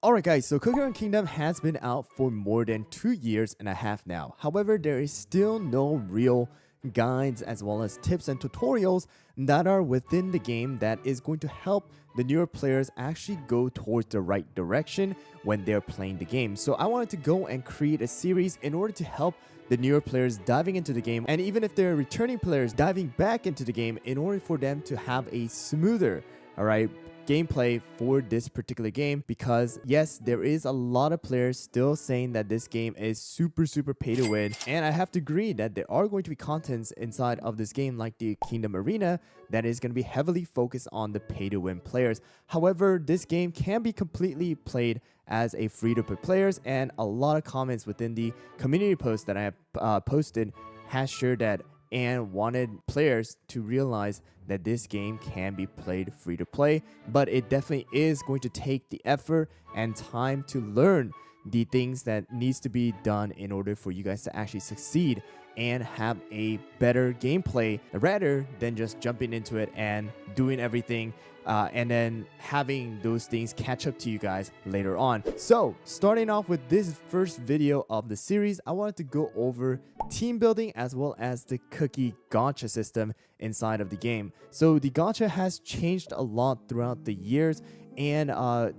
Alright guys, so Cookie Run Kingdom has been out for more than 2 years and a half now. However, there is still no real guides as well as tips and tutorials that are within the game that is going to help the newer players actually go towards the right direction when they're playing the game. So I wanted to go and create a series in order to help the newer players diving into the game, and even if they're returning players diving back into the game, in order for them to have a smoother, alright, gameplay for this particular game. Because yes, there is a lot of players still saying that this game is super pay to win, and I have to agree that there are going to be contents inside of this game like the Kingdom Arena that is going to be heavily focused on the pay to win players. However, this game can be completely played as a free-to-play players, and a lot of comments within the community post that I have posted has shared that and wanted players to realize that this game can be played free to play, but it definitely is going to take the effort and time to learn the things that needs to be done in order for you guys to actually succeed and have a better gameplay rather than just jumping into it and doing everything and then having those things catch up to you guys later on. So starting off with this first video of the series, I wanted to go over team building as well as the cookie gacha system inside of the game. So the gacha has changed a lot throughout the years, and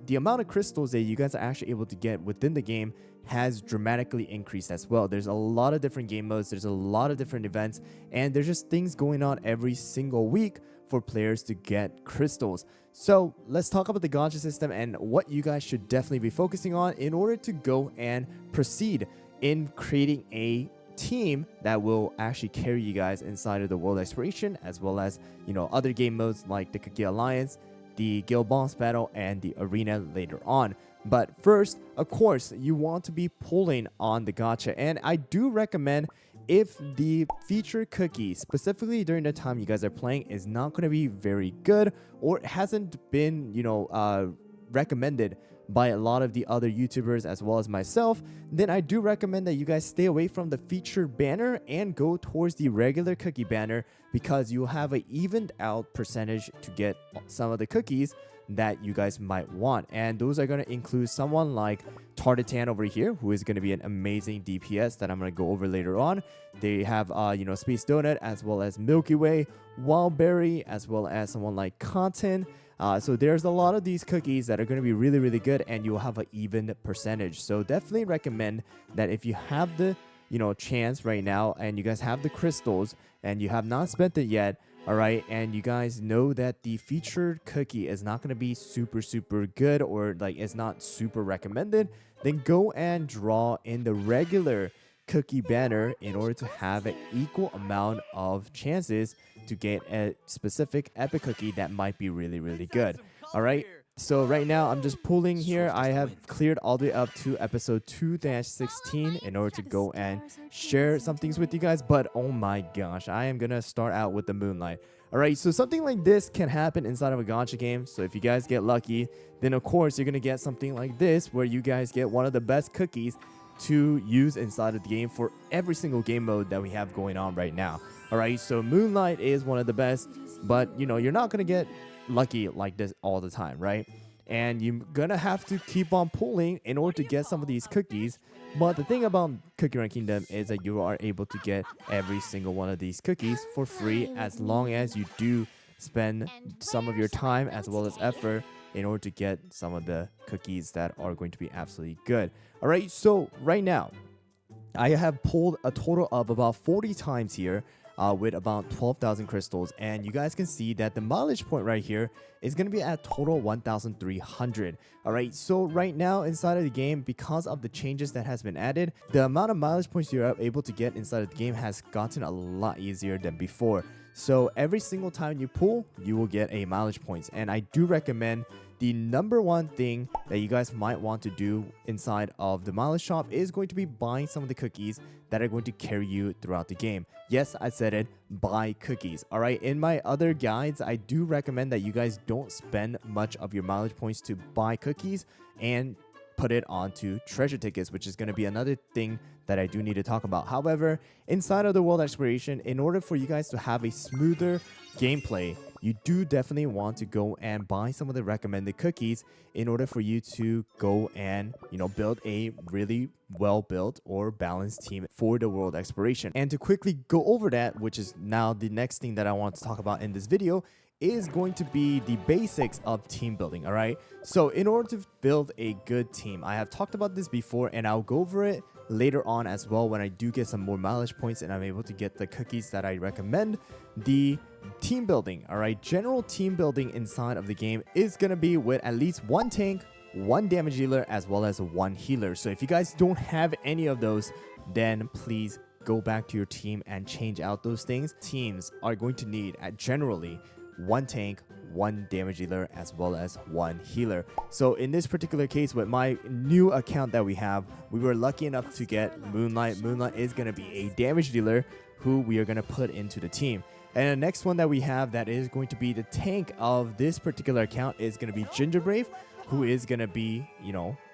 the amount of crystals that you guys are actually able to get within the game has dramatically increased as well. There's a lot of different game modes, there's a lot of different events, and there's just things going on every single week for players to get crystals. So let's talk about the gacha system and what you guys should definitely be focusing on in order to go and proceed in creating a team that will actually carry you guys inside of the world exploration, as well as, you know, other game modes like the Cookie Alliance, the Guild Boss Battle, and the Arena later on. But first, of course, you want to be pulling on the gacha, and I do recommend, if the featured cookie, specifically during the time you guys are playing, is not going to be very good or hasn't been, recommended by a lot of the other YouTubers as well as myself, then I do recommend that you guys stay away from the featured banner and go towards the regular cookie banner, because you'll have an evened out percentage to get some of the cookies that you guys might want. And those are going to include someone like Tartatan over here, who is going to be an amazing DPS that I'm going to go over later on. They have Space Donut, as well as Milky Way, Wildberry, as well as someone like Cotton. So there's a lot of these cookies that are going to be really good, and you'll have an even percentage. So definitely recommend that if you have the chance right now, and you guys have the crystals and you have not spent it yet, all right, and you guys know that the featured cookie is not going to be super good, or like it's not super recommended, then go and draw in the regular cookie banner in order to have an equal amount of chances to get a specific epic cookie that might be really good. All right, so right now I'm just pulling here. I have cleared all the way up to episode 2-16 in order to go and share some things with you guys. But oh my gosh, I am gonna start out with the Moonlight. Alright, so something like this can happen inside of a gacha game. So if you guys get lucky, then of course you're gonna get something like this, where you guys get one of the best cookies to use inside of the game for every single game mode that we have going on right now. Alright, so Moonlight is one of the best, but you're not gonna get lucky like this all the time, right? And you're gonna have to keep on pulling in order to get some of these cookies. But the thing about Cookie Run Kingdom is that you are able to get every single one of these cookies for free, as long as you do spend some of your time as well as effort in order to get some of the cookies that are going to be absolutely good. All right, so right now I have pulled a total of about 40 times here, with about 12,000 crystals, and you guys can see that the mileage point right here is going to be at total 1,300. All right, so right now inside of the game, because of the changes that has been added, the amount of mileage points you're able to get inside of the game has gotten a lot easier than before. So every single time you pull, you will get a mileage points, and I do recommend the number one thing that you guys might want to do inside of the mileage shop is going to be buying some of the cookies that are going to carry you throughout the game. Yes, I said it, buy cookies. All right, in my other guides, I do recommend that you guys don't spend much of your mileage points to buy cookies and put it onto treasure tickets, which is going to be another thing that I do need to talk about. However, inside of the world exploration, in order for you guys to have a smoother gameplay, you do definitely want to go and buy some of the recommended cookies in order for you to go and, build a really well built or balanced team for the world exploration. And to quickly go over that, which is now the next thing that I want to talk about in this video, is going to be the basics of team building. All right, so in order to build a good team, I have talked about this before and I'll go over it later on as well when I do get some more mileage points and I'm able to get the cookies that I recommend. The team building, all right, general team building inside of the game is gonna be with at least one tank, one damage dealer, as well as one healer. So if you guys don't have any of those, then please go back to your team and change out those things. Teams are going to need generally one tank, one damage dealer, as well as one healer. So in this particular case, with my new account that we have, we were lucky enough to get Moonlight. Moonlight is going to be a damage dealer who we are going to put into the team. And the next one that we have that is going to be the tank of this particular account is going to be Gingerbrave, who is going to be,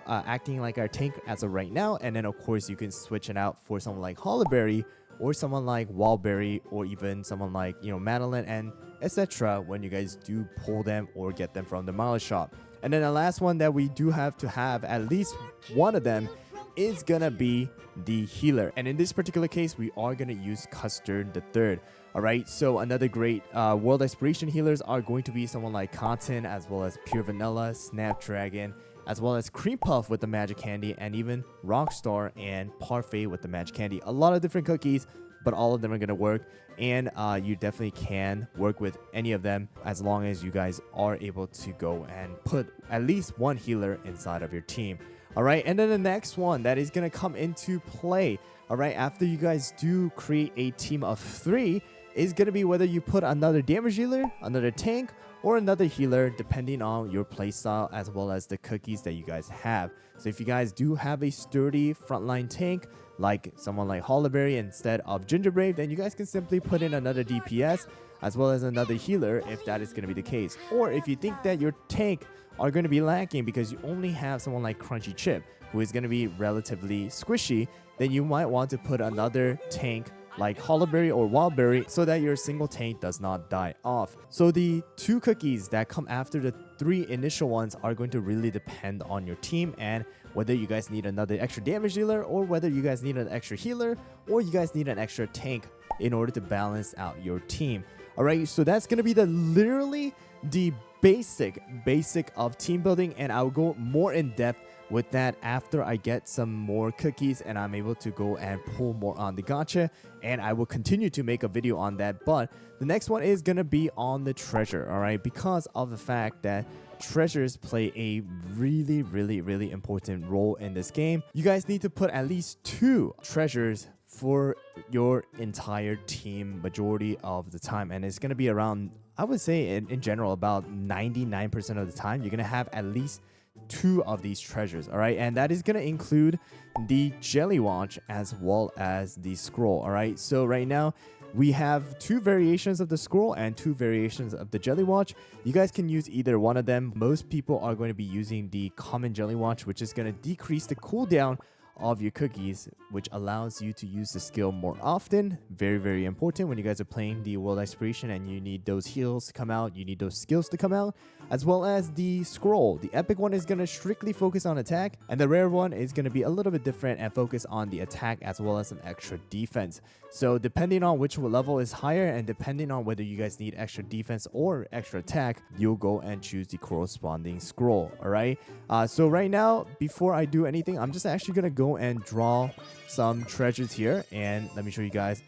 acting like our tank as of right now. And then of course you can switch it out for someone like Hollyberry or someone like Wildberry or even someone like, Madeline and etc. when you guys do pull them or get them from the mileage shop. And then the last one that we do have to have at least one of them is gonna be the healer. And in this particular case, we are gonna use Custard the Third. All right, so another great world exploration healers are going to be someone like Cotton, as well as Pure Vanilla, Snapdragon, as well as Cream Puff with the magic candy, and even Rockstar and Parfait with the magic candy. A lot of different cookies, but all of them are going to work, and you definitely can work with any of them as long as you guys are able to go and put at least one healer inside of your team. All right, and then the next one that is going to come into play, all right, after you guys do create a team of 3, is going to be whether you put another damage dealer, another tank, or another healer, depending on your playstyle as well as the cookies that you guys have. So if you guys do have a sturdy frontline tank, like someone like Hollyberry instead of Gingerbrave, then you guys can simply put in another DPS as well as another healer if that is going to be the case. Or if you think that your tank are going to be lacking because you only have someone like Crunchy Chip, who is going to be relatively squishy, then you might want to put another tank like Hollyberry or Wildberry so that your single tank does not die off. So the 2 cookies that come after the 3 initial ones are going to really depend on your team and whether you guys need another extra damage dealer or whether you guys need an extra healer or you guys need an extra tank in order to balance out your team. All right, so that's going to be literally the basic of team building, and I'll go more in depth with that after I get some more cookies and I'm able to go and pull more on the gacha, and I will continue to make a video on that. But the next one is gonna be on the treasure, all right, because of the fact that treasures play a really important role in this game. You guys need to put at least 2 treasures for your entire team majority of the time, and it's gonna be around, I would say in general, about 99% of the time you're gonna have at least 2 of these treasures. All right, and that is going to include the Jelly Watch as well as the scroll. All right, so right now we have 2 variations of the scroll and 2 variations of the Jelly Watch. You guys can use either one of them. Most people are going to be using the common Jelly Watch, which is going to decrease the cooldown of your cookies, which allows you to use the skill more often. Very important when you guys are playing the world exploration and you need those heals to come out, you need those skills to come out, as well as the scroll. The epic one is going to strictly focus on attack, and the rare one is going to be a little bit different and focus on the attack as well as some extra defense. So depending on which level is higher and depending on whether you guys need extra defense or extra attack, you'll go and choose the corresponding scroll. All right, so right now, before I do anything, I'm just actually going to go and draw some treasures here, and let me show you guys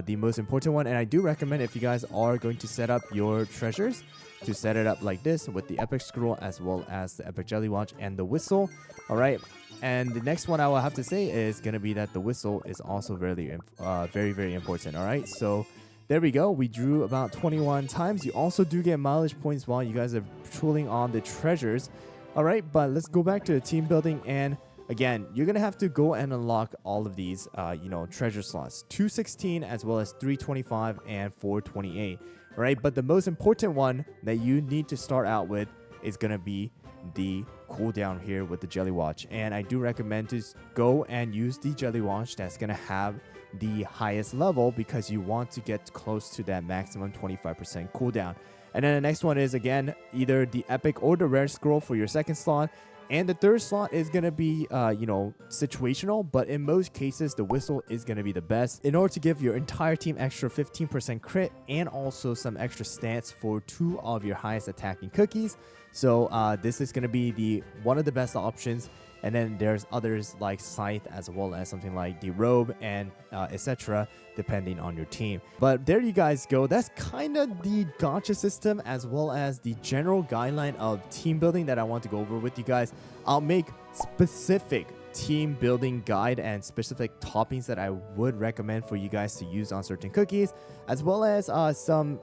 the most important one. And I do recommend, if you guys are going to set up your treasures, to set it up like this with the epic scroll as well as the epic jelly watch and the whistle. All right, and the next one I will have to say is going to be that the whistle is also very important. All right, so there we go. We drew about 21 times. You also do get mileage points while you guys are tooling on the treasures. All right, but let's go back to the team building. And again, you're going to have to go and unlock all of these, treasure slots, 216 as well as 325 and 428. All right, but the most important one that you need to start out with is going to be the cooldown here with the Jelly Watch. And I do recommend to go and use the Jelly Watch that's going to have the highest level because you want to get close to that maximum 25% cooldown. And then the next one is, again, either the epic or the rare scroll for your second slot. And the third slot is going to be, situational, but in most cases, the whistle is going to be the best in order to give your entire team extra 15% crit and also some extra stats for 2 of your highest attacking cookies. So this is going to be one of the best options. And then there's others like Scythe, as well as something like the Robe and etc., depending on your team. But there you guys go. That's kind of the gacha system, as well as the general guideline of team building that I want to go over with you guys. I'll make specific team building guide and specific toppings that I would recommend for you guys to use on certain cookies, as well as some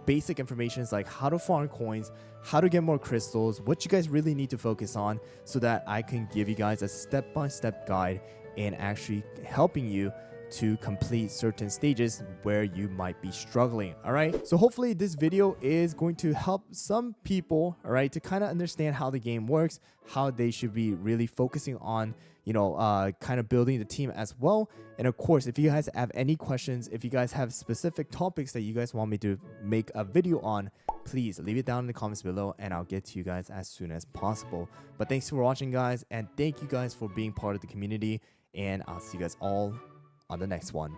basic information like how to farm coins, how to get more crystals, what you guys really need to focus on, so that I can give you guys a step-by-step guide in actually helping you to complete certain stages where you might be struggling. All right, so hopefully this video is going to help some people, all right, to kind of understand how the game works, how they should be really focusing on kind of building the team as well. And of course, if you guys have any questions, if you guys have specific topics that you guys want me to make a video on, please leave it down in the comments below and I'll get to you guys as soon as possible. But thanks for watching, guys, and thank you guys for being part of the community, and I'll see you guys all on the next one.